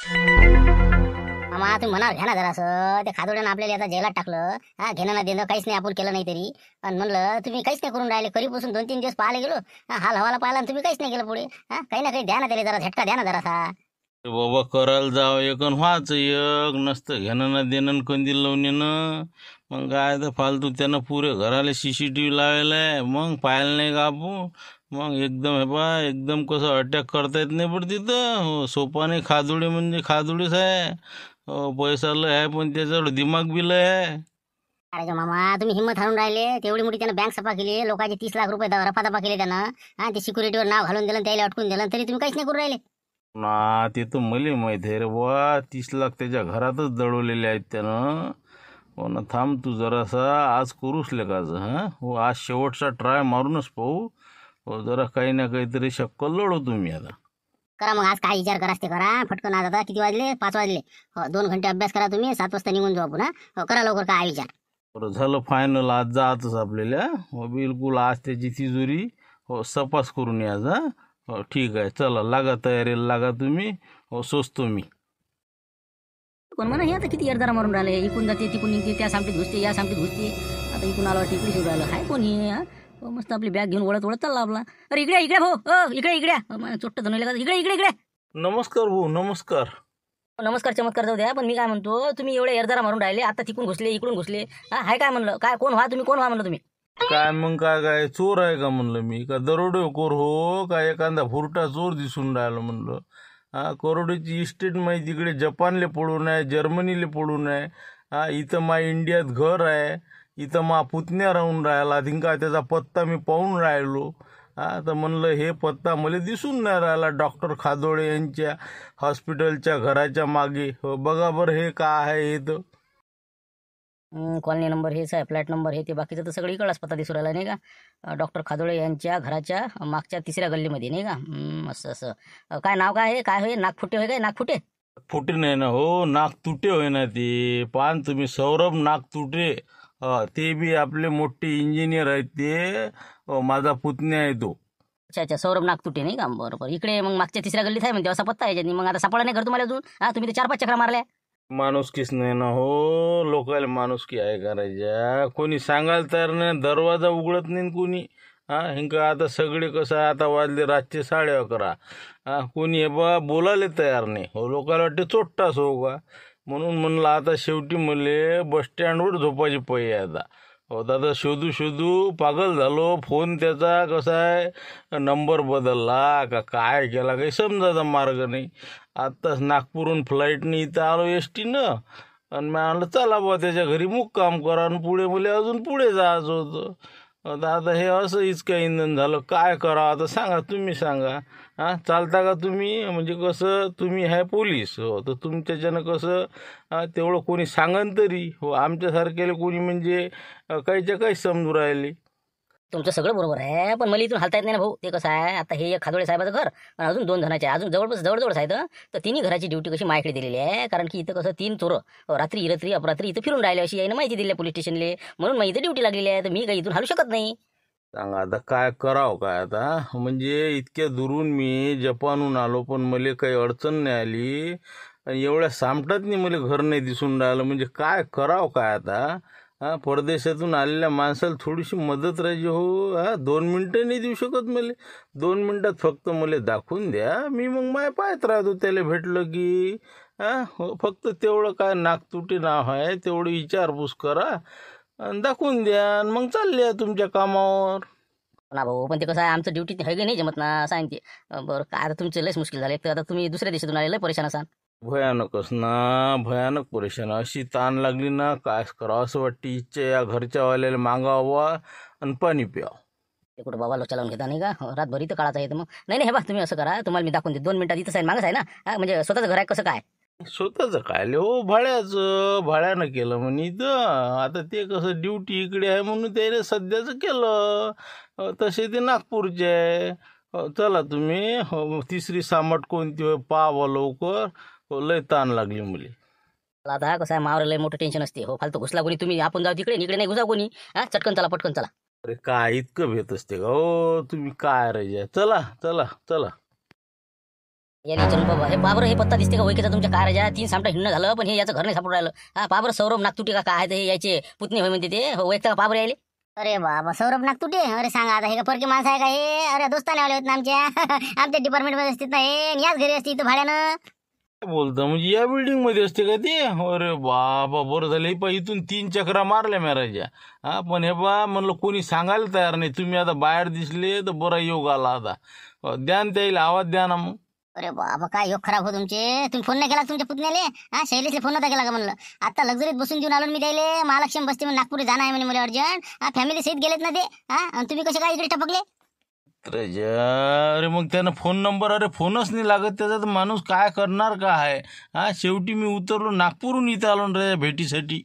मामा तुम्ही म्हणाल घ्या ना जरासं ते खादोड्यानं आपल्याला आता जेलात टाकलं. हा घेणं ना देणं काहीच नाही आपण केलं नाही तरी. आणि म्हणलं तुम्ही काहीच नाही करून राहिले करीपासून 2-3 दिवस पाहायला गेलो. हाल हवाला पाहिला आणि तुम्ही काहीच नाही केलं पुढे. हा काही ना काही द्या ना त्याला जरा झटका द्या ना जरासा. बाबा करायला जावं एक आणि व्हायचं एक नसतं घेणं ना देणं आणि कंदील लावून येणं. मग काय तर फालतू त्यानं पुरे घराला CCTV लावायला आहे मग पाहायला नाही का आपण. मग एकदम हे बा एकदम कसं अटॅक करता येत नाही पण तिथं सोपा नाही. खादुडे म्हणजे खादुडेच आहे. पैसा लय आहे पण त्याच्यावर दिमाग बी लय आहे. अरे जो मामा तुम्ही हिंमत हाणून राहिले तेवढी मोठी त्यानं बँक सफा केली लोकांचे 30 लाख रुपये रफादफा केले त्यानं. हा ते सिक्युरिटीवर नाव घालून दिलं त्याला अटकून दिलं तरी तुम्ही काहीच नाही करून राहिले. ना ते तर मले माहित आहे रे बुवा 30 लाख त्याच्या घरातच दडवलेले आहेत त्यानं. हो ना थांब तू जरासा आज करूच लेकाचं हां हो आज शेवटचा ट्राय मारूनच पाहू. हो जरा काही ना काहीतरी शक्कल लढू तुम्ही आता. करा मग आज काय विचार करा ते करा फटकन. आज आता किती वाजले 5 वाजले. हो 2 घंटे अभ्यास करा तुम्ही 7 वाजता निघून जाऊ आपण. हो करा लवकर काय विचार. बरं झालं फायनल आज जातच आपल्याला. हो बिलकुल आज त्याची तिजोरी हो सपास करून या जा. हो ठीक आहे चला लागा तयारीला लागा तुम्ही. हो सोचतो मी. कोण म्हणा हे आता किती एरदारा मारून राहिले इकून जाते तिकून निघते त्या सामटीत घुसते या सामटीत घुसते. आता इकून आला टिकली शिवून राहिलं हाय कोणी मस्त आपली बॅग घेऊन ओढत ओढत चालला आपला. अरे इकडे इकडे भाऊ इकडे चोट्ट धनवले का इकडे इकडे इकडे. नमस्कार भाऊ नमस्कार. नमस्कार चमत्कार जाऊ द्या पण मी काय म्हणतो तुम्ही एवढे एरदारा मारून राहिले आता तिकून घुसले इकडून घुसले. हा हाय काय म्हणलं काय कोण व्हा तुम्ही कोण व्हा म्हणलं तुम्ही. काय मग काय काय चोर आहे का म्हणलं मी का दरोडेखोर हो का एखादा फुरटा चोर दिसून राहिलं म्हणलं. हा करोडीची इस्टेट माहिती तिकडे जपानले पडून आहे जर्मनीले पडून आहे. हा इथं मा इंडियात घर आहे. इथं मा पुतण्या राहून राहिला धिंका त्याचा पत्ता मी पाहून राहिलो. हा तर म्हणलं हे पत्ता मला दिसून नाही राहिला डॉक्टर खादोळे यांच्या हॉस्पिटलच्या घराच्या मागे. हो बघा बरं हे काय आहे हे तर. कॉलनी नंबर हेच आहे फ्लॅट नंबर हे ते बाकीचं तर सगळं इकडलाच पत्ता दिसू राहिला नाही का. डॉक्टर खादोळे यांच्या घराच्या मागच्या 3ऱ्या गल्लीमध्ये नाही का. असं असं काय नाव काय आहे काय होय नागफुटे होय काय नागफुटे. फुटे नाही ना हो नागतुटे होय ना ते पान तुम्ही सौरभ नागतुटे. ते बी आपले मोठे इंजिनियर आहेत ते. माझा पुतण्या आहे तो. अच्छा अच्छा सौरभ नागतुटे नाही का बरोबर इकडे मग मागच्या 3ऱ्या गल्लीत आहे म्हणजे असा पत्ता आहे मग आता सापडा नाही घर तुम्हाला अजून. हा तुम्ही ते 4-5 चक्रा मारल्या. माणुसकीच नाही ना हो लोकांना माणुसकी आहे करायच्या कोणी सांगायला तयार नाही दरवाजा उघडत नाही कोणी. हा हिंका आता सगळे कसं आहे आता वाजले रातचे 11:30. हा कोणी हे बा बोलायला तयार नाही हो लोकांना वाटते चोट्टाच हो का. म्हणून म्हणलं आता शेवटी मले बस स्टँडवर झोपायची पै आहे आता. हो दादा शोधू शोधू पागल झालो फोन त्याचा कसा आहे नंबर बदलला का काय केला काही समजायचा मार्ग नाही. आत्ताच नागपूरहून फ्लाईटने इथं आलो STनं आणि मी म्हणलं चला बुवा त्याच्या घरी मुक्काम करा आणि पुढे मला अजून पुढे जायचं होतं. आता हे असं इतकं इंधन झालं काय करावं आता सांगा तुम्ही सांगा. हां चालता का तुम्ही म्हणजे कसं तुम्ही आहे पोलीस हो तर तुमच्याच्यानं कसं तेवढं कोणी सांगन तरी हो आमच्यासारख्याला कोणी म्हणजे काहीच्या काही समजू राहिले. तुमचं सगळं बरोबर आहे पण मला इथून हालता येत नाही ना भाऊ. ते कसं आहे आता हे एक खादोळे साहेबाचं घर आणि अजून 2 जणांचे अजून जवळपास जवळजवळ आहेत. तर तिन्ही घराची ड्युटी कशी माझ्याकडे दिलेली आहे कारण की इथं कसं 3 चोरं रात्री इरत्री अपरात्री इथं फिरून राहिले अशी यानं माहिती दिली पोलीस स्टेशनले म्हणून मग इथं ड्युटी लागलेली आहे तर मी काही इथून हालू शकत नाही. सांगा आता काय करावं काय आता म्हणजे इतक्या दुरून मी जपानहून आलो पण मला काही अडचण नाही आली. आणि एवढ्या सामटातनी मला घर नाही दिसून राहिलं म्हणजे काय करावं काय आता. हा परदेशातून आलेल्या माणसाला थोडीशी मदत राहायची हो. हा 2 मिनटं नाही देऊ शकत मला. 2 मिनटात फक्त मला दाखवून द्या मी मग माय पाहत राहतो त्याला भेटलं की. हा हो फक्त तेवढं काय नागतुटे नाव आहे तेवढी विचारपूस करा आणि दाखवून द्या आणि मग चालले तुमच्या कामावर. ना भाऊ पण ते कसं आहे आमचं ड्युटी आहे की नाही जमत ना असं आहे ते. बरं काय आता तुमचं लयच मुश्किल झालं एक तर आता तुम्ही दुसऱ्या देशातून आले लय परेशान असाल. भयानकच ना भयानक परेशान अशी ताण लागली ना काय करावं असं वाटते इच्छा या घरच्या वाल्याला मागावा आणि पाणी प्यावं. ते कुठं बाबा लोचा लावून घेता नाही का रातभर इथं काळाचं आहे तर मग नाही नाही हे बा तुम्ही असं करा तुम्हाला मी दाखवून दे 2 मिनिटात इथं आहे मागच आहे ना. म्हणजे स्वतःचं घर आहे कसं काय. स्वतःचं काय हो भाड्यानं केलं म्हणे इथं. आता ते कसं ड्युटी इकडे आहे म्हणून त्याने सध्याचं केलं. तसे ते नागपूरचे आहे. चला तुम्ही 3री सामट कोणती होय पाहावं लवकर. लय ताण लागली मुली. आता कसं आहे मावर लय मोठं टेन्शन असते हो फालतू घुसला कोणी तुम्ही आपण जाऊ तिकडे इकडे नाही घुसा कोणी. चटकन चला पटकन चला. अरे काय इतकं भेट असते का हो तुम्ही काय रे चला चला चला. याला विचारून बाबा हे बाबर हे पत्ता दिसते का वैकेचा तुमच्या कारच्या 3 सामटा हिंडणं झालं पण हे याचं घर नाही सापडून राहिलं. हा बाबर सौरभ नागतुटी का काय आहे ते याचे पुतणे होय म्हणते ते वैकता का बाबर यायले. अरे बाबा सौरभ नागतुटे, अरे सांगा आता हे का परकी माणसं आहे का हे? अरे दोस्ताने आले होते ना आमच्या आमच्या डिपार्टमेंट मध्ये असतील ना हे, आणि याच घरी असते इथं भाड्यानं. काय बोलता म्हणजे या बिल्डिंग मध्ये असते का ते? अरे बाबा बरं झालं हे पा इथून 3 चक्रा मारल्या महाराजा. हा पण हे बा म्हणलं कोणी सांगायला तयार नाही. तुम्ही आता बाहेर दिसले तर बरा योग आला आता. द्या न त्याला आवाज द्या ना मग. अरे बाबा काय योग खराब हो तुमचे. तुम्ही फोन नाही केला का तुमच्या पुतण्याले? हा शैलेशला फोन नव्हता केला का म्हणलं? आता लक्झरीत बसून देऊन आलो ना मी त्याले. महालक्ष्मी बसते म्हणून नागपूर जाणं आहे म्हणे मला अर्जंट. हा फॅमिली सहित गेलेत ना ते. हा आणि तुम्ही कसे काय इकडे टपकले? अरे मग त्यानं फोन नंबर, अरे फोनच नाही लागत त्याचा तर माणूस काय करणार का आहे. हा शेवटी मी उतरलो नागपूरहून इथं आलो ना रे भेटीसाठी.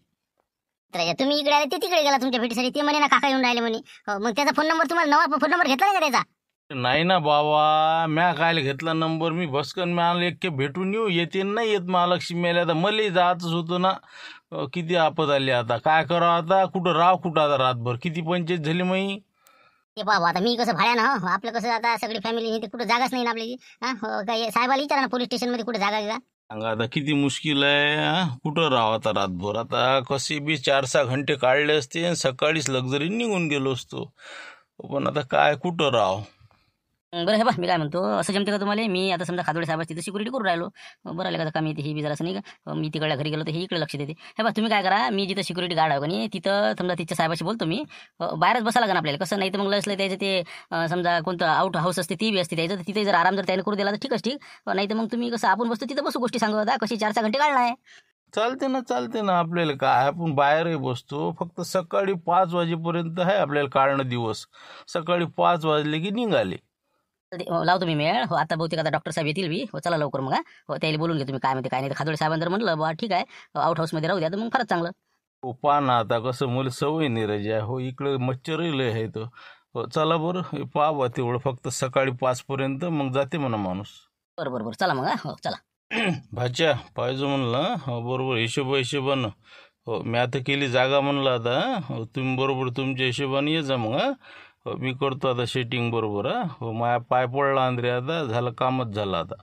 तर तुम्ही इकडे आले ते तिकडे गेला तुमच्या भेटीसाठी. ते म्हणे ना काका येऊन राहिले म्हणे. हो, मग त्याचा फोन नंबर तुम्हाला नवा फोन नंबर घेतला नाही का त्याचा? नाही ना बाबा, म्या काय घेतला नंबर. मी भस्कन मिळालं एक भेटून येते नाही येत महालक्ष्मी मेल्या तर मलाही जायचंच होतं ना. किती आपत आली आता काय करावं आता. कुठं राव कुठं आता रातभर किती पंचायत झाली मग. ते बाबा आता मी कसं भाड्यानं हो आपलं कसं आता सगळी फॅमिली हे कुठं जागाच नाही ना आपल्याची. हा हो, काय साहेबाला विचारा ना पोलीस स्टेशन मध्ये कुठे जागा का? सांगा आता किती मुश्किल आहे. कुठं राव आता रातभर. आता कसे बी 4-6 घंटे काढले असते आणि सकाळीच लक्झरी निघून गेलो असतो. पण आता काय कुठं राव. बरं हे बा मी काय म्हणतो असं जमते का तुम्हाला. मी आता समजा खादोडे साहेब तिथं सिक्युरिटी करून राहिलो. बरं आलं का काम येते हे बी जरा असं नाही का. मी तिकडल्या घरी गेलो तर हे इकडे लक्ष देते. हे बा तुम्ही काय करा, मी जिथं सिक्युरिटी गार्ड आहे का नाही तिथं समजा तिच्या साहेबाशी बोलतो मी. बाहेरच बसा लागेल आपल्याला. कसं नाही तर मग लसलं त्याचं ते समजा कोणतं आउट हाऊस असते ती बी असते त्याचं. तिथे जर आराम जर त्याने करू दिला तर ठीकच ठीक. नाही तर मग तुम्ही कसं आपण बसतो तिथं बसू गोष्टी सांगत कशी 4-6 घंटे काढणार आहे. चालते ना आपल्याला काय. आपण बाहेरही बसतो. फक्त सकाळी 5 वाजेपर्यंत आहे आपल्याला काढणं दिवस. सकाळी 5 वाजले की निघाले. लावतो मी मेळ. हो आता बहुतेक आता डॉक्टर साहेब येतील बी. हो चला लवकर मग. हो त्याला बोलून घे तुम्ही काय म्हणते काय नाही. खादोडे साहेबांनी जर म्हणलं बा ठीक आहे आउट हाऊसमध्ये राहू द्या तर मग फारच चांगलं. हो पहा ना आता कसं मला सवय नाही रजा. हो इकडं मच्छरही लय आहे तो. हो चला बरं पाहा तेवढं फक्त सकाळी 5 पर्यंत मग जाते म्हणा माणूस. बरोबर चला मग. हो चला. भाच्या पाहिजे म्हणलं. हो बरोबर हिशोबानं. हो मी आता केली जागा म्हणलं आता. हो तुम्ही बरोबर तुमच्या हिशोबाने ये जा मग. हो मी करतो आता सेटिंग बरोबर. हो माझ्या पाय पडला अंदरे आता झालं कामच झालं आता.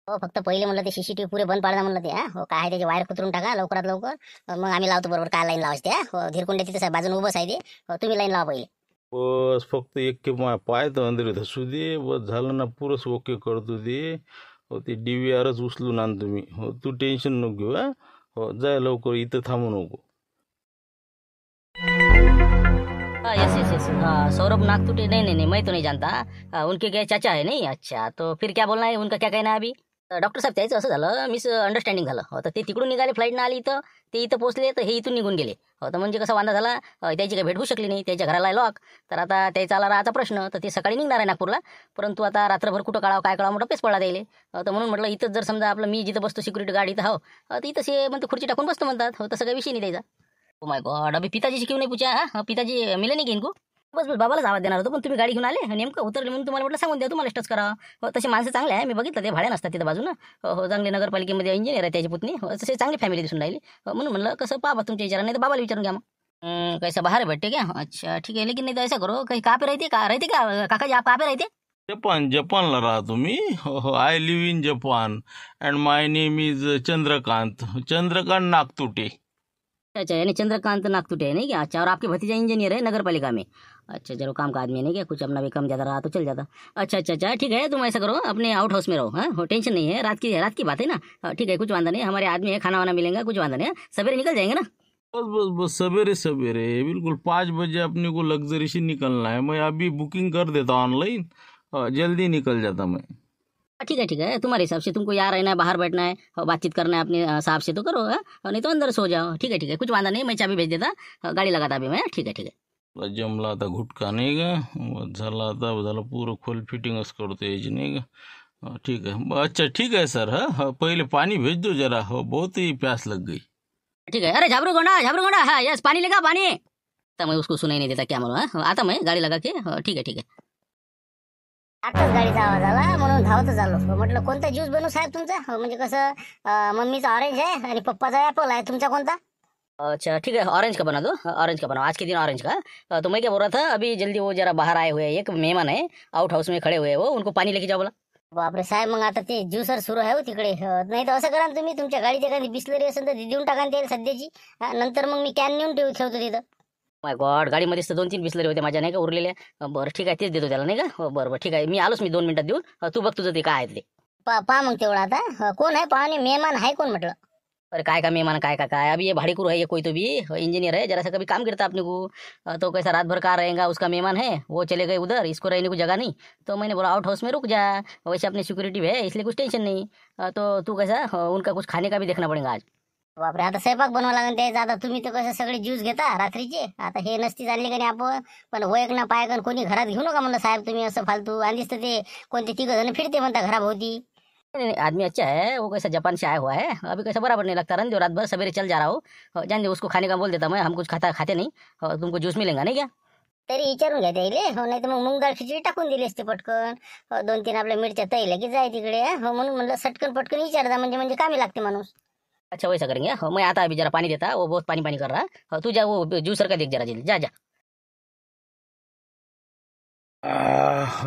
हो फक्त पहिले म्हणलं ते सीसीटीव्ही पुरे बंद पाडा म्हणलं ते. हा हो काय आहे त्याचे वायर कुतरून टाका लवकरात लवकर. मग आम्ही लावतो बरोबर काय लाईन लावायची ते. हो धीरकुंडे तिथे बाजून उभंच आहे ते. हो तुम्ही लाईन लावा पहिले. बस फक्त एक माझ्या पाय तर अंदरे धसू दे. बस झालं ना पुरंच ओके करतो ते. हो ते DVRच उचलून आण तुम्ही. हो तू टेन्शन नको घेऊ. हो जाय लवकर इथं थांबू नको. हाँ यस यस यस हाँ सौरभ नागतुटे नहीं मैं तो नहीं जानता. उनके क्या चाचा है नहीं. अच्छा तो फिर क्या बोलना है उनका क्या कहना है अभी. डॉक्टर साहेब त्याचं असं झालं मिस अंडरस्टँडिंग झालं. हो तर ते तिकडून निघाले फ्लाईटनं आली इथं. ते इथं पोहोचले तर हे इथून निघून गेले. हो तर म्हणजे कसा वांदा झाला त्याची काही भेट होऊ शकली नाही. त्याच्या घराला लॉक. तर आता त्याचा आला राहायचा प्रश्न. तर ते सकाळी निघणार आहे नागपूरला. परंतु आता रात्रभर कुठं काढावं काय काढावं मोठा पेस पडला द्यायले. तर म्हणून म्हटलं इथंच जर समजा आपलं मी जिथं बसतो सिक्युरिटी गार्ड इथं हो तर इथं से म्हणतो खुर्ची टाकून बसतो म्हणतात. हो तसं काही विषय नाही द्यायचा. ओ माय गॉड अभी पिताजी से क्यों नहीं पूछा. हाँ पिताजी मिले नहीं इनको. बस बाबालाच आवाज देणार होतो पण तुम्ही गाडी घेऊन आले नेमकं उतरले म्हणून तुम्हाला म्हटलं सांगून द्या तुम्हाला टच करा. हो तसे माणसं चांगले आहे. मी बघितलं ते भाड्या नसतात तिथं बाजूनं. हो चांगले नगरपालिकेमध्ये इंजिनियर आहे त्याची पुतणी. हो तसे चांगली फॅमिली दिसून राहिली. म्हणून म्हणलं कसं पाबा तुमच्या विचारा नाही तर बाबाला विचारून घ्या मग. कैसा बाहर बैठे क्या. अच्छा ठीक है लेकिन नहीं तो ऐसा करो कहीं कहाँ पे रहते का काका जी आप कहाँ पे रहते. जपानला राहतो मी. हो I live in Japan and my name is Chandrakant Nagtute. अच्छा यानी चंद्रकांत नागतुटे है नहीं क्या. अच्छा और आपके भतीजा इंजीनियर है नगरपालिका में. अच्छा चलो काम का आदमी है नहीं क्या. कुछ अपना भी कम ज़्यादा रहा तो चल जाता. अच्छा ठीक है तुम ऐसा करो अपने आउट हाउस में रहो. हाँ हो टेंशन नहीं है. रात की बात है ना. ठीक है कुछ वांदा नहीं. हमारे आदमी है खाना वाना मिलेगा कुछ वांदा नहीं. सवेरे निकल जाएंगे ना. बस सवेरे बिल्कुल 5 बजे अपने को लग्जरी से निकलना है. मैं अभी बुकिंग कर देता हूँ ऑनलाइन. जल्दी निकल जाता मैं. ठीक है तुम्हारे हिसाब से तुमको यहाँ रहना है बाहर बैठना है और बातचीत करना है अपने साहब से तो करो. नहीं तो अंदर सो जाओ. ठीक है कुछ वांदा नहीं. मैं चाबी भेज देता गाड़ी लगाता अभी मैं. ठीक है जमला आता घुटका नाही का. झाला आता झालं पुरं खोल फिटिंगच करतो याची नाही का. ठीक है अच्छा ठीक है सर. हाँ पहले पानी भेज दो जरा. हो बहुत ही प्यास लग गई. ठीक है. अरे झाबरू गोंडा हाँ यस पानी लेगा पानी. तो मैं उसको सुनाई नहीं देता क्या मालूम. आता मैं गाड़ी लगा के. ठीक है आताच गाडीचा आवाज आला म्हणून धावतच आलो. म्हटलं कोणता ज्यूस बनवू साहेब तुमचा. म्हणजे कसं मम्मीचा ऑरेंज आहे आणि पप्पाचा ऍपल आहे. तुमचा कोणता. अच्छा ठीक है ऑरेंज का बना दो. ऑरेंज का बनाओ आज के दिन ऑरेंज का. तो मैं क्या बोल रहा था अभी जल्दी वो जरा बाहर आए हुए हैं एक मेहमान है आउट हाउस में खड़े हुए हैं वो उनको पानी लेके जाओ बोला. बापरे साहेब, मग आता ते ज्युसर सुरू आहे हो तिकडे. नाही तर असं करा ना, तुम्ही तुमच्या गाडीत एखादी बिस्लरी असेल तर ती देऊन टाका ना त्याला सध्याची. नंतर मग मी कॅन नेऊन ठेवतो तिथं. माय गॉड, गाडीमध्येच तर 2-3 बिसलरी होते माझ्या नाही का उरलेल्या. बरं ठीक आहे, तेच देतो त्याला नाही का. बरं बरं ठीक आहे, मी आलोच, मी 2 मिनिटात देऊन. तू बघ तुझं ते काय आहे ते. पहा मग तेवढा आता. कोण आहे पाहुणे मेहमान आहे कोण म्हटलं? अरे काय का मेहमान, काय का काय, अभी ये भाड़ेकरू है, ये कोई तो भी इंजीनियर है, जरा सा कभी काम करता अपने को। तो कैसा रात भर कहाँ रहेगा, उसका मेहमान है, वो चले गए उधर, इसको रहने को जगह नहीं। तो मैंने बोला आउट हाउस में रुक जा, वैसे अपनी सिक्योरिटी है इसलिए कुछ टेंशन नहीं। तो तू कैसा उनका कुछ खाने का भी देखना पड़ेगा आज। बापरे, आता स्वयंपाक बनवा लागेल त्याचा. आता तुम्ही तर कसं सगळे ज्यूस घेता रात्रीचे. आता हे नसती चालली का नाही आपण. पण वयक ना पायकन कोणी घरात घेऊ नका म्हणलं साहेब तुम्ही असं फालतू. आधीच तर ते कोणते 3 जण फिरते म्हणता घराभोवती. नहीं, नहीं, आदमी अच्छा है, वो कैसा जापान से आया हुआ है, अभी कैसा बराबर नहीं लगता रन, जो रात भर सवेरे चल जा रहा हो। जान दे, उसको खाने का बोल देता मैं, हम कुछ खाते नहीं। तुमको जूस मिलेगा नहीं क्या? तरी विचारून घ्या त्याले. हो, नाही तर मग मूग डाळ खिचडी टाकून दिली असते पटकन. 2-3 आपल्या मिरच्या तळल्या की जाय तिकडे. हो, म्हणून म्हणलं सटकन पटकन विचारता, म्हणजे म्हणजे कामी लागते माणूस. अच्छा वैसा करेंगे। मैं आता अभी जरा पानी देता, वो बहुत पानी पानी कर रहा। तू जा वो जूसर का देख जरा जल्दी, जा जा।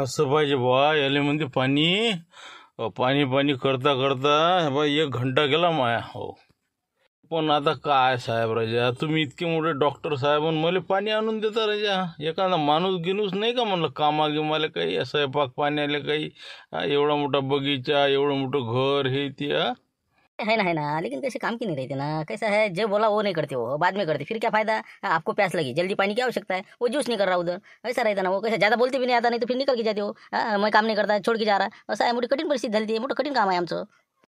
असं पाहिजे बा याले म्हणते पाणी. पाणी पाणी करता करता बा 1 घंटा गेला माया. हो, पण आता काय साहेब राजा, तुम्ही इतके मोठे डॉक्टर साहेब आणि मला पाणी आणून देता राजा. एखादा माणूस गिनूस नाही का म्हणलं कामागिमाला काही, स्वयंपाक पाण्याला काही. एवढा मोठा बगीचा, एवढं मोठं घर, हे ते. है ना, लेकिन कैसे काम की नहीं रहते ना। कैसा है, जो बोला वो नहीं करते, वो बाद में करते, फिर क्या फायदा। आपको प्यास लगी, जल्दी पानी की आवश्यकता है, वो जूस नहीं कर रहा उधर। ऐसा रहता ना, वो कैसे ज़्यादा बोलते भी नहीं आता, नहीं तो फिर निकल के जाते हो। मैं काम नहीं करता, छोड़ के जा रहा, असं आहे. मोठी कठीण परिस्थिती झाली ती, मोठं कठीण काम आहे आमचं.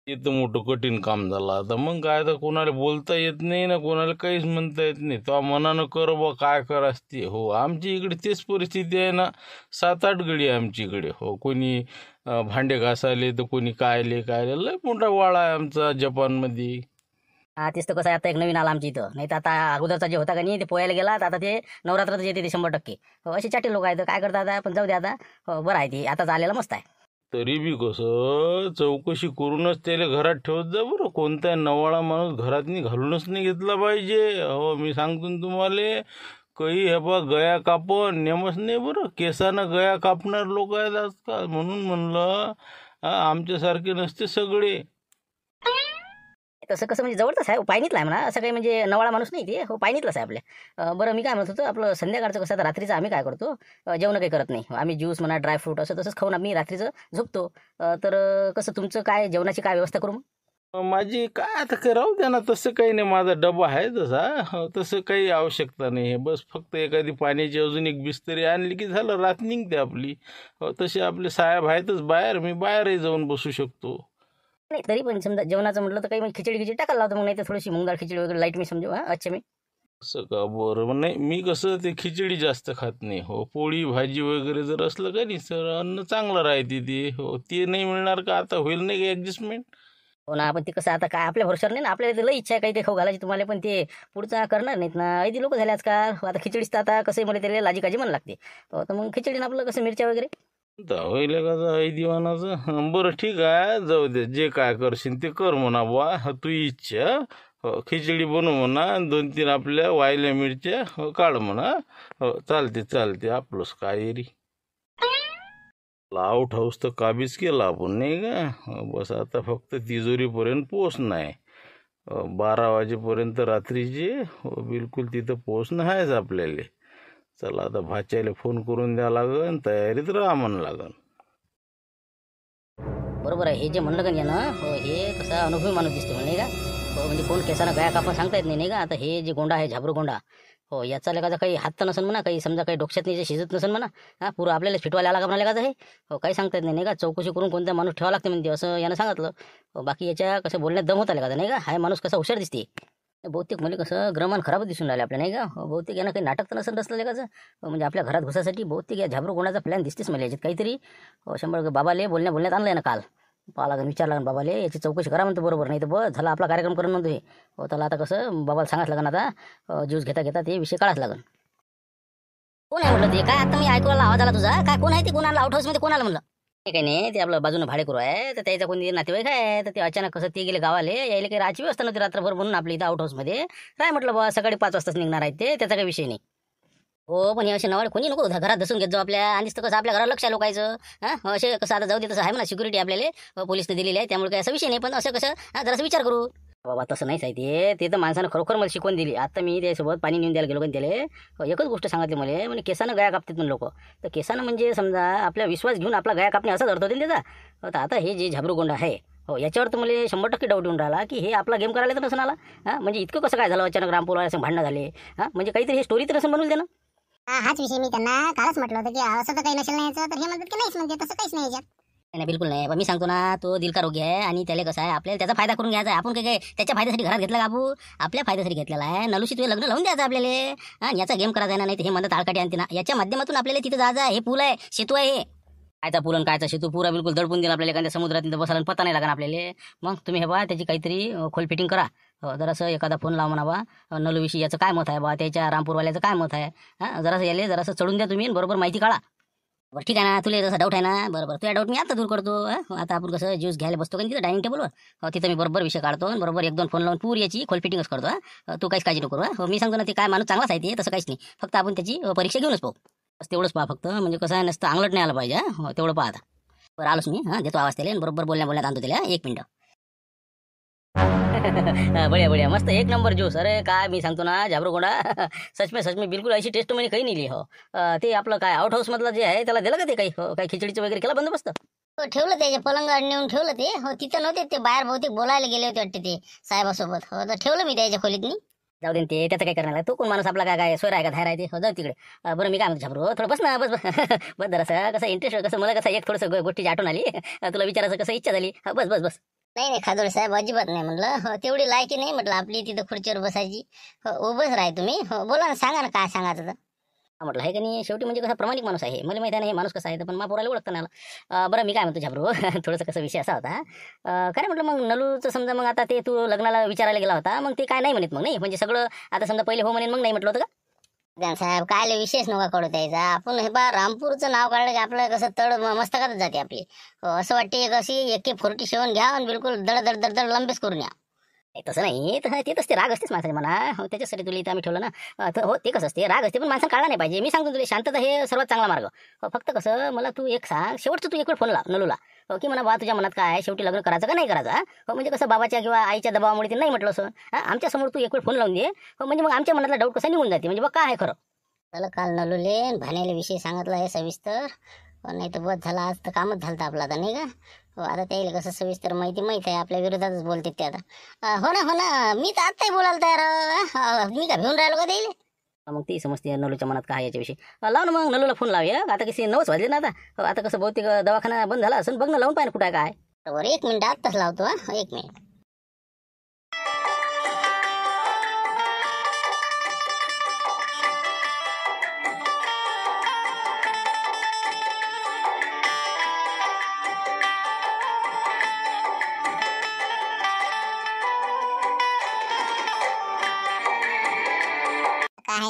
इथं मोठं कठीण काम झालं आता. मग काय तर कोणाला बोलता येत नाही ना, कोणाला काहीच म्हणता येत नाही. तो मनानं कर बा काय कर असते. हो, आमची इकडे तेच परिस्थिती आहे ना. 7-8 गडी आहे आमची इकडे. हो, कोणी भांडे घासायले तर कोणी कायले लय मोठा वाळा आहे आमचा जपानमध्ये. तेच तर कसं आहे, आता एक नवीन आला आमच्या इथं. नाही तर आता अगोदरचा जे होता का नाही, ते पोहायला गेला, तर आता ते नवरात्रात येते ते 100%. हो, असे चाटे लोक आहेत, काय करतात आता. पण जाऊ दे आता. हो, बरं आहे ते, आताच आलेला मस्त आहे. तरी बी कसं चौकशी करूनच त्याला घरात ठेवत जा बरं. कोणता नवाळा माणूस घरातनी घालूनच नाही घेतला पाहिजे. हो, मी सांगतो ना तुम्हाला. काही हे बा गया कापण नेमच नाही बरं. केसानं गया कापणार लोक आहेत आजकाल. म्हणून म्हणलं आमच्यासारखे नसते सगळे. तसं कसं म्हणजे जवळच आहे, पायनीतला आहे म्हणा, असं काही म्हणजे नवाळा माणूस नाही ते. हो, पायनीतलाच आहे आपल्या. बरं मी काय म्हणत होतो, आपलं संध्याकाळचं कसं, आता रात्रीचं आम्ही काय करतो, जेवण काही करत नाही आम्ही. ज्यूस म्हणा, ड्रायफ्रूट असं तसंच खाऊन आम्ही रात्रीचं झोपतो. तर कसं तुमचं काय, जेवणाची काय व्यवस्था करू मग? माझी काय आता काय राहू द्या ना, तसं काही नाही. माझा डबा आहे तसा. हो, तसं काही आवश्यकता नाही आहे. बस फक्त एखादी पाण्याची अजून एक बिस्तरी आणली की झालं, रात निघते आपली. हो, तसे आपले साहेब आहेतच बाहेर, मी बाहेरही जाऊन बसू शकतो. नाही तरी पण समजा जेवणाचं म्हटलं तर काही म्हणजे खिचडी टाकायला लावतो मग, नाही तर थोडीशी मूग डाळ खिचडी वगैरे लाईट मी समजू. अच्छा मी असं का, बरं. नाही मी कसं ते खिचडी जास्त खात नाही. हो, पोळी भाजी वगैरे जर असलं का नाही सर, अन्न चांगलं राहते ते. हो, ते नाही मिळणार का, आता होईल नाही का ॲडजस्टमेंट. हो ना. आपण ते कसं आता काय आपल्या भरोशावर नाही ना, आपल्याला तर लई इच्छा आहे काही ते खाऊ घालायची तुम्हाला, पण ते पुढचा करणार नाहीत ना. ऐदी लोक झाले आजकाल. आता खिचडीच तर आता कसं मला त्याला लाजी काजी म्हणू लागते. तर मग खिचडीनं आपलं कसं मिरच्या वगैरे. होईल का दिवानाचं. बरं ठीक आहे, जाऊ दे. जे काय करशील ते कर म्हणा बुवा, तू इच्छा. हो, खिचडी बनव म्हणा, 2-3 आपल्या वायल्या मिरच्या हो काढ म्हणा. हो, चालते आपलंच काय रे. आउट हाऊस तर काबीज केला आपण नाही का. बस आता फक्त तिजोरीपर्यंत पोचणं आहे. 12 वाजेपर्यंत रात्रीचे. हो, बिलकुल तिथं पोचणं आहेच आपल्याला. चला आता भाच्याला फोन करून द्या लागन, तयारीत राहा म्हण लागन. बरोबर आहे, हे जे म्हणलं का नाही ना, हे कसा अनुभवी माणूस दिसते म्हणजे का. म्हणजे कोण केसानं गया कापून सांगता येत नाही का. आता हे जे गोंडा आहे, झाबरू गोंडा, हो याचा लेखाचा काही हात तर नसेल म्हणा, काही समजा काही डोक्यात नाही जे शिजत नसेल म्हणा. पुरं आपल्याला फिटवायला आला का म्हणा लेखाचं हे. हो, काही सांगता येत नाही का. चौकशी करून कोणता माणूस ठेवा लागते म्हणते, असं यानं सांगितलं. बाकी याच्या कसं बोलण्यात दम होता लेखाचा नाही का. हा माणूस कसा हुशार दिसते. बहुतेक मला कसं ग्रहमान खराबच दिसून राहिले आपल्या नाही का. बहुतेक यानं काही नाटक तर नसेल रचलं लेखाचं. म्हणजे आपल्या घरात घुसासाठी बहुतेक या झाबरू गोंडाचा प्लॅन दिसतेच मला याच्यात काहीतरी. 100 बाबाले बोलण्यात आणलं ना काल. पाहा लागेल, विचार लागेल बाबाले, याची चौकशी करा म्हणतो बरोबर. नाही तर बस झाला आपला कार्यक्रम करून म्हणतो हे. हो, त्याला आता कसं बाबाला सांगायचं लागेल आता. ज्यूस घेता ते विषय काढाच लागेल. कोण आहे म्हटलं ते काय, आता मी ऐकूला आवाज आला तुझा. काय कोण आहे ते, कोणाला आउट हाऊसमध्ये कोण आलं म्हणलं. काही नाही, ते आपलं बाजूनं भाडेकरू आहे, तर त्याचा कोणी नातेवाईक आहे. तर ते अचानक कसं ते गेले गावाले, यायला काही राहायची व्यवस्था नव्हती रात्रभर, म्हणून आपल्या इथं आउट हाऊसमध्ये काय म्हटलं बा. सकाळी 5 वाजताच निघणार आहेत ते, त्याचा काही विषय नाही. हो, पण हे असे नवाळे कोणी नको घरात बसून घेत जाऊ आपल्या. आणि तर कसं आपल्या घराला लक्ष आहे लोकांचं. असे कसं आता जाऊ दे, तसं आहे म्हणा सिक्युरिटी आपल्याला पोलिसने दिलेली आहे, त्यामुळे काही असा विषय नाही. पण असं कसं जरासं विचार करू. बाबा तसं नाहीच आहे ते तर माणसानं खरोखर मला शिकवून दिली. आता मी त्यासोबत पाणी नेऊन द्यायला गेलो पण त्याला एकच गोष्ट सांगितली मला, म्हणजे केसानं गया कापतात पण लोक. तर केसानं म्हणजे समजा आपला विश्वास घेऊन आपला गया कापणे असाच अर्थ होतील त्याचा. तर आता हे जे झाबरूगोंडा आहे, हो याच्यावर तर मला 100% डाऊट येऊन राहिला की हे आपला गेम करायला तर नसून आला. म्हणजे इतकं कसं काय झालं अचानक रामपूरला असं भांडणं झाले. म्हणजे काहीतरी हे स्टोरी तर नसून बनवून दे ना. हाच विषय मी त्यांना कालच म्हटलं होतं की असं तर काही नसेल नाही याचं. तर हे म्हणतात की नाहीच, म्हणजे तसं काहीच नाही याच्यात. नाही बिलकुल नाही. पण मी सांगतो ना, तो दिल का रोगी आहे आणि त्याला कसं आहे आपल्याला त्याचा फायदा करून घ्यायचा आहे. आपण काय त्याच्या फायद्यासाठी घरात घेतला का बाबू, आपल्या फायद्यासाठी घेतलेला आहे. नलूशी तुझे लग्न लावून द्यायचं आपल्याला. याचा गेम करायचा आहे ना, नाही तर हे म्हणतात आळकाटी आणते ना. याच्या माध्यमातून आपल्याला तिथे जायचं आहे. हे पूल आहे, सेतू आहे. हे कायचा पूल आणि कायचा सेतू पुरा बिलकुल दडपून देईल आपल्याला. एखाद्या समुद्रात तिथं बसायला पता नाही लागणार आपल्याला. मग तुम्ही हे बा त्याची काहीतरी खोल फिटिंग करा. जरासं एखादा फोन लावा म्हणा बा, नलूविषयी याचं काय मत आहे बा, त्याच्या रामपूरवाल्याचं काय मत आहे. जरासं याले जरासं चढून द्या तुम्ही, बरोबर माहिती काढा. बरं ठीक आहे ना, तुला जसा डाऊट आहे ना, बरोबर तुझ्या डाऊट मी आता दूर करतो. आता आपण कसं ज्यूस घ्यायला बसतो का तिथं डायनिंग टेबलवर, तिथं मी बरोबर विषय काढतो आणि बरोबर 1-2 फोन लावून पूर याची खोल फिटिंगच करतो. तू काहीच काळजी नको करू. मी सांगतो ना, ते काय माणूस चांगलाच आहे ते, तसं काहीच नाही. फक्त आपण त्याची परीक्षा घेऊनच पाहू. बस तेवढंच पहा फक्त. म्हणजे कसं आहे, नसतं अंगलट नाही आलं पाहिजे. तेवढं पहा आता. बरं आलोच मी. देतो आवाज त्याला आणि बरोबर बोलण्यात आणतो त्याला. 1 मिनिट. बढिया बढिया मस्त 1 नंबर ज्यूस. अरे काय मी सांगतो ना झाबरूगोंडा, सच में बिलकुल अशी टेस्ट मैंने काही नाही ली. ते आपलं काय आउट हाऊस मधलं जे आहे त्याला दिलं का ते काही काही खिचडीचं वगैरे केला बंदोबस्त. हो, ठेवलं त्याच्या पलंगावर नेऊन ठेवलं ते. हो तिथं नव्हते ते, बाहेर बहुतेक बोलायला गेले होते वाटते ते साहेबासोबत. हो तर ठेवलं मी त्याच्या खोलीत. जाऊ दे न ते, त्याचं काय करणार आहे. तो कोण माणूस आपला काय काय सोयरा आहे का धायरा आहे ते. हो जाऊ तिकडे. बरं मी काय म्हणतो झाबरू, थोडं बस ना, बस बस. बस जरासं कसं इंटरेस्ट कसं मला कसं एक थोडंसं गोष्टीची आठवण आली. तुला विचारायचं कसं इच्छा झाली. बस बस बस. नाही नाही खादोड साहेब, अजिबात नाही म्हणलं. हो, तेवढी लायकी नाही म्हटलं आपली तिथं खुर्चीवर बसायची. हो उभंच राहा तुम्ही. हो बोला ना, सांगा ना काय सांगायचं तर. म्हटलं आहे का नाही, शेवटी म्हणजे कसं प्रामाणिक माणूस आहे. मला माहिती आहे ना हे माणूस कसा आहे, पण मा पोराला ओळखता नाही आला. बरं मी काय म्हणतो झाबरू, थोडंसं कसं विषय असा होता. काय म्हटलं मग नलूचं समजा, मग आता ते तू लग्नाला विचारायला गेला होता, मग ते काय नाही म्हणत मग नाही, म्हणजे सगळं आता समजा पहिले हो म्हणेन मग नाही म्हटलं होतं का. द्या साहेब, काय विशेष नका कळू द्यायचा. आपण हे बा रामपूरचं नाव काढलं की आपलं कसं तड मस्तकातच जाते आपली. हो, असं वाटते एक अशी AK-47 घ्या आणि बिलकुल दड दड दड दड लंबेच करून या. नाही, तसं नाही. तर ते तसं ते राग असतेच माणसाचे म्हणा. हो त्याच्यासाठी तुला इथं आम्ही ठेवलं ना. तर हो ते कसं असते, राग असते पण माणसाला काढला नाही पाहिजे. मी सांगतो तुला, शांतता हे सर्वात चांगला मार्ग. फक्त कसं मला तू एक सांग, शेवटचं तू एक वेळ फोन लाव नलूला. की म्हणा बा तुझ्या मनात काय आहे, शेवटी लग्न करायचं का नाही करायचं. हो म्हणजे कसं बाबाच्या किंवा आईच्या दबावामुळे ते नाही म्हटलं असं. आमच्या समोर तू एक वेळ फोन लावून दे. हो म्हणजे मग आमच्या मनातला डाऊट कसा निघून जाते, म्हणजे बघ काय आहे खरं. त्याला काल नलूले भाण्याला विषय सांगितला आहे सविस्तर. नाही तर बस झाला, आज तर कामच झालं आपलं आता नाही का. हो आता त्याला कसं सविस्तर माहिती आहे, आपल्या विरोधातच बोलते ते आता. हो ना हो ना, मी तर आत्ताही बोलायला तयार. मी का भिवून राहिलो का त्याला. मग ती समजते नलूच्या मनात काय आहे याच्याविषयी. लाव ना मग नलूला फोन लावूया. आता कसे 9 वाजले ना आता. आता कसं बहुतेक दवाखाना बंद झाला असं, बघ ना लावून पाहिजे कुठं आहे काय. बरोबर, 1 मिनिट आत्ताच लावतो. 1 मिनिट.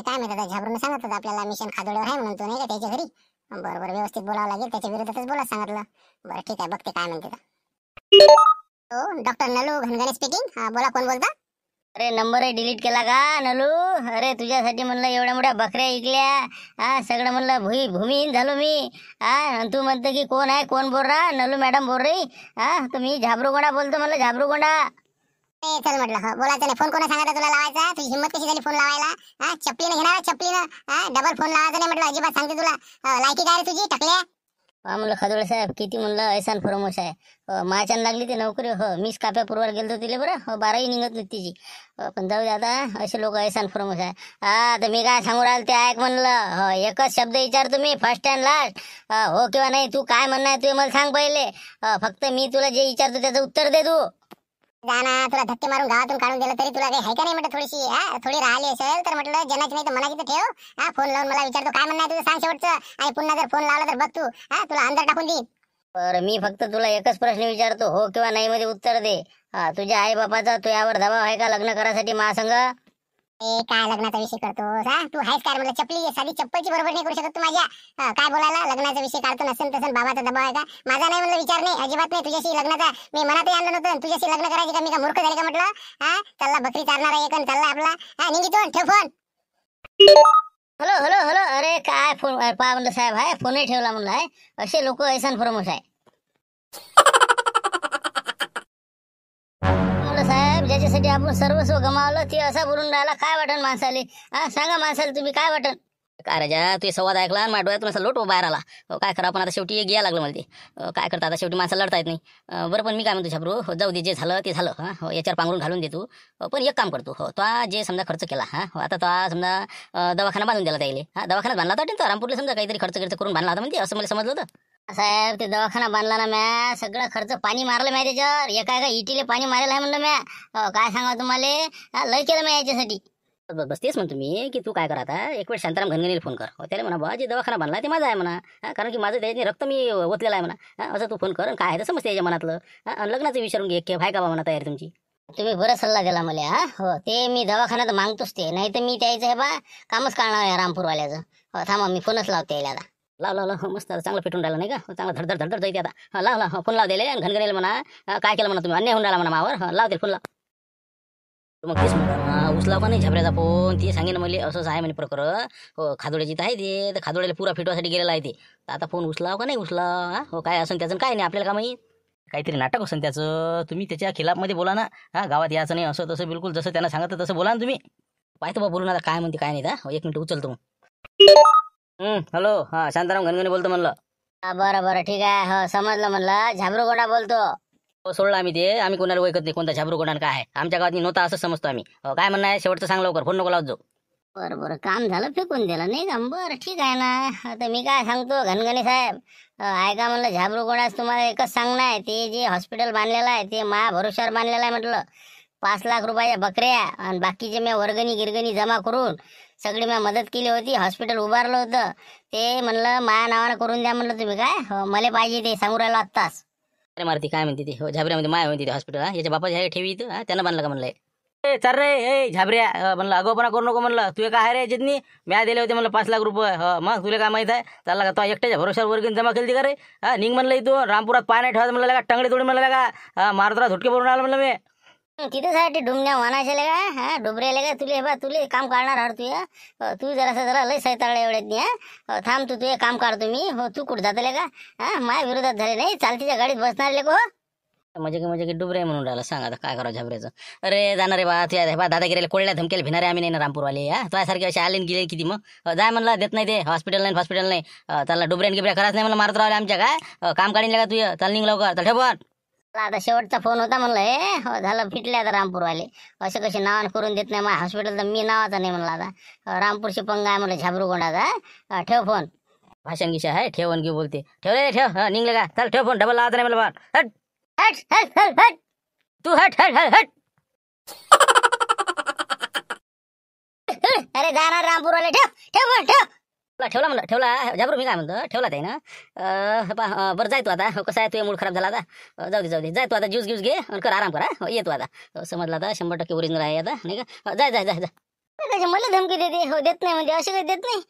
काय माहिती झाबरून सांगत होता आपल्याला मिशन खादोड्यावर आहे म्हणून, तो नाही का त्याच्या घरी. बरोबर व्यवस्थित बोलावं लागेल, त्याच्या विरोधातच बोला सांगितलं. बरं ठीक आहे, बघते काय म्हणते. हो डॉक्टर नलू घनगणे स्पीकिंग. बोला, कोण बोलता. अरे नंबर डिलीट केला का नलू. अरे तुझ्यासाठी म्हणलं एवढ्या मोठ्या बकऱ्या ऐकल्या. सगळं म्हणलं भूमिहीन झालो मी. आणि तू म्हणतो की कोण आहे, कोण बोल रहा. नलू मॅडम बोल रही. तर मी झाबरूगोंडा बोलतो म्हणलं, झाबरूगोंडा. चल म्हटलं, हो बोलायचं नाही. फोन कोणा सांगितलं तुला लावायचा. तुझी हिंमत कशी झाली फोन लावायला. चपलीनं घेणार, चपलीनं. डबल फोन लावायचा नाही म्हटलं, अजिबात सांगते तुला. लायकी काय रे तुझी टकल्या. म्हणलं खदोळे साहेब, किती म्हणलं ऐसान फरमोश आहे. माझ्यानं लागली ती नोकरी. हो मीच काप्या पूर्वर गेलो तिले बरं. हो 12ही निघत नाही तिची. पण जाऊ दे आता, असे लोक ऐसान फरमोश आहे. तर मी काय सांगू राहिलो ते ऐक म्हणलं. हो एकच शब्द विचारतो मी, फर्स्ट अँड लास्ट. हो किंवा नाही, तू काय म्हणणं आहे तू मला सांग पहिले. फक्त मी तुला जे विचारतो त्याचं उत्तर दे तू. जाना, तुला धक्के मारून गावातून काढून दिलं तरी तुला काही आहे का नाही म्हटलं थोडीशी थोडी राहिली असेल तर म्हटलं जनाची नाही तर मनाची तर ठेव. फोन लावून मला विचारतो काय म्हणणं आहे तुझं, सांग शेवटचं. आणि पुन्हा जर फोन लावला तर बघ तू, तुला अंदर टाकून देईन. बरं मी फक्त तुला एकच प्रश्न विचारतो, हो किंवा नाही मध्ये उत्तर दे. तुझ्या आई बापाचा तू यावर दबाव आहे का लग्न करायसाठी महासंघ. काय लग्नाचा विषय करतोस. तू आहेस काय म्हटलं, चपली साधी चप्पलची बरोबर नाही करू शकत तू माझ्या. काय बोलायला लग्नाचा विषय काढतो नसेल तसं बाबाचा दबाव आहे का. माझा नाही म्हणलं विचार नाही, अजिबात नाही. तुझ्याशी लग्नाचा मी मनातही आणलं नव्हतं. तुझ्याशी लग्न करायची का मी का मूर्ख झाले का म्हटलं. चालला बकरी चालणार आहे एक, चालला आपला. निघितून ठेव फोन. हॅलो हॅलो हॅलो, अरे काय फोन पहा म्हणलं साहेब, आहे फोनही ठेवला म्हणलं आहे. असे लोक ऐसान फरमोश आहे म्हणलं साहेब, ज्याच्यासाठी आपण सर्वस्व गमावलं ते असा बोलून राहिला. काय वाटन माणसाले? हा सांगा माणसाला तुम्ही, काय वाटन? काय राजा, तू संवाद ऐकला आणि माझ्या डोळ्यातून असं लोट बाहेर आला. काय करा, पण आता शेवटी एक लागलं मला ते. काय करता आता, शेवटी माणसाला लढता येत नाही. बरं, पण मी काय म्हणतो छापरू, जाऊ दे, जे झालं ते झालं. याच्यावर पांघरून घालून दे तू. पण एक काम करतो, तो जे समजा खर्च केला, आता तो समजा दवाखाना बांधून दिला त्याला. दवाखाना बांधला होता तो रामपूरला, समजा काहीतरी खर्च करून बांधला होता म्हणते, असं मला समजलं होतं. साहेब, ते दवाखाना बांधला ना म्या, सगळं खर्च पाणी मारलं म्या त्याच्यावर. एका इटीले पाणी मारेल आहे म्हणलं म्या. काय सांगा तुम्हाला, लय केलं म्या याच्यासाठी. बस तेच म्हणतो मी की तू काय करा, आता एक वेळ शांताराम घनगणीला फोन कर. त्याला म्हणा, बा जे दवाखाना बांधला ते माझा आहे म्हणा. कारण की माझं त्याच्याने रक्त मी ओतलेलं आहे म्हणा. असं तू फोन कर, आणि काय आहे तर समजते याच्या मनातलं. आणि लग्नाचं विचारून घे, भाय का बा म्हणा तयारी तुमची. तुम्ही बरं सल्ला दिला मला. हो, ते मी दवाखान्यात मागतोच ते, नाही तर मी त्याचं हे बा कामच काढणार आहे रामपूरवाल्याचं. थांबा, मी फोनच लावते याला आता. लाव मस्त, आता चांगलं पेटून राहिलं नाही का, चांगलं धडधड जायते आता. लाव फोन लाव दिले, घनगणीला म्हणा काय केलं म्हणा तुम्ही, अन्याय होऊन राहिला म्हणा मावर. लावते फोन लाव. मग तेच म्हणा, उचलाव का नाही झबऱ्याचा फोन. ते सांगेन मला असंच आहे म्हणे प्रकरण. हो, खादोड्याची तर आहे ते, तर खादोड्याला पुरा फिटवासाठी गेलेला आहे ते. आता फोन उचलाव का नाही उचलाव. हो, काय असं त्याचं काय नाही आपल्याला का माहीत. काहीतरी नाटक असेल त्याचं, तुम्ही त्याच्या खिलाफमध्ये बोला ना. गावात यायचं नाही असं तसं, बिलकुल जसं त्यांना सांगतं तसं बोला ना तुम्ही. पाहतो बा बोलून आता काय म्हणते काय नाही. एक मिनिट उचलतो मग. हॅलो, शांताराम घनगणे बोलतो म्हणलं. बरं ठीक आहे. हो, समजलं म्हणलं. झाबरू गोडा बोलतो. हो, सोडलं आम्ही कोणाला ओळखत नाही, कोणता झाबरू कोणा काय आहे. आमच्या गावात नव्हता असं समजतो आम्ही. काय म्हणणं आहे शेवटचं सांग लवकर, फोन नको लावत जाऊ. बरं, काम झालं, फेकून दिलं नाही का? बरं ठीक आहे ना. आता मी काय सांगतो घनगणे साहेब, ऐका म्हणलं, झाबरू गोडाच तुम्हाला एकच सांगणं आहे. ते जे हॉस्पिटल बांधलेलं आहे ते मा भरोश्यावर बांधलेलं आहे म्हटलं. 5 लाख रुपयाच्या बकऱ्या आणि बाकीचे मी वर्गणी गिरगणी जमा करून सगळी मी मदत केली होती. हॉस्पिटल उभारलं होतं ते, म्हणलं माया नावानं करून द्या म्हणलं तुम्ही. काय मला पाहिजे ते सांगू राहिलो आत्ताच. अरे मारती काय म्हणते ते, झाबऱ्यामध्ये माय म्हणते ते हॉस्पिटल. याच्या बापाची आहे ठेवी इथं, त्यानं बांधलं का म्हणलंय. चाल रे, झाबऱ्या म्हणलं, अगोपणा करू नको म्हणलं. तुझे काय रे जितनी म्या दिले होते म्हणलं 5 लाख रुपये. मग तुला काय माहित आहे, चालला का तो एकट्याच्या भरोश्यावर वर्गणी जमा केली का रे. निघ म्हणलं इथून, रामपुरात पाय नाही ठेवायचं म्हणलं का, टंगडे तोडी म्हणलं का, मारुतरा झुटके बोलून आलं म्हणलं मी. तिथेसाठी डुमण्या म्हणायचे का, डुबरेले का तुले बा, तुले काम काढणार हड तू जरा लय सैताळले एवढ्यात नाही. थांब, तू काम काढतो मी. हो, तू कुठं जातले का? माझ्या विरोधात झाले नाही, चालतीच्या गाडीत बसणार ले को. म्हणजे डुबरे म्हणून राहिला. सांग आता काय करावं झाबऱ्याचं. अरे जाणार रे बा, तुझ्या बा दादागिरीला कोळल्या धमक्याला भिणारे आम्ही नाही ना रामपूरवाले. तुझ्यासारखे असे आले गेले किती. मग जाय म्हणला, देत नाही ते हॉस्पिटल नाही. त्याला डुबऱ्यान गिबऱ्या करायचं नाही मला, मारत राहिले आमच्या. काय काम काढीन का तुझ्या, चाल निघ लवकर, तर ठेव. आता शेवटचा फोन होता म्हणलं. हो, झालं, फिटले आता रामपूरवाले. असे कसे नावानं करून देत नाही. माझ्या हॉस्पिटल तर मी नावाचा नाही म्हणला. आता रामपूरशी पंगा आहे म्हणलं झाबरू गोंडाचा. ठेव फोन. भाषण गिशा आहे, ठेवून घेऊ बोलते. ठेव रे ठेव. निघले का, चल ठेव फोन, डबल लावता नाही मला. हट हट हट हट हट तू, हट. अरे जाणार रामपूरवाले. ठेव फोन, ठेव. ठेवला म्हणलं, ठेवला झाबरू. मी काय म्हणतो, ठेवला ते ना. बरं जाय तू आता. कसं आहे, तुझा मूड खराब झाला आता. जाऊ दे जाय तू आता, ज्यूस घे आणि कर आराम करा. येतो आता, समजला आता 100% ओरिजिनल आहे आता नाही का. जाय. कशी मला धमकी देते. हो, देत नाही म्हणजे असे काही देत नाही.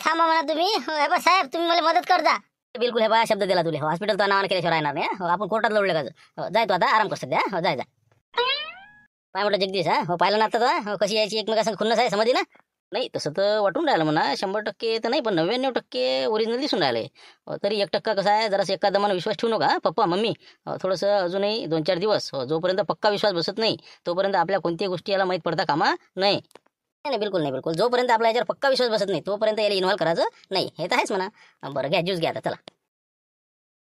थांबा म्हणा तुम्ही. हे बा साहेब, तुम्ही मला मदत करता. बिलकुल हे बा शब्द दिला तुला. हॉस्पिटल तर नावानं केल्याशिवाय राहणार नाही. आपण कोर्टात लढले का. जाय तू आता, आराम कर सध्या. जाय. काय म्हटलं जगदीश. हो, पाहिलं ना आता कशी यायची एकमेकांसंग खुन्नस आहे, समजली ना. नाही तसं तर वाटून राहिलं म्हणा, 100% तर नाही, पण 99% ओरिजिनल दिसून राहिले. तरी 1% कसं आहे, जरासं एका दमानं विश्वास ठेवू नका पप्पा मम्मी. थोडंसं अजूनही 2-4 दिवस. जोपर्यंत पक्का विश्वास बसत नाही तोपर्यंत आपल्या कोणत्याही गोष्टी याला माहीत पडता कामा नाही. बिलकुल. जोपर्यंत आपल्या याच्यावर पक्का विश्वास बसत नाही तोपर्यंत याला इन्व्हॉल्व करायचं नाही. हे तर आहेच म्हणा. बरं, घ्या ज्यूस घ्या आता, चला.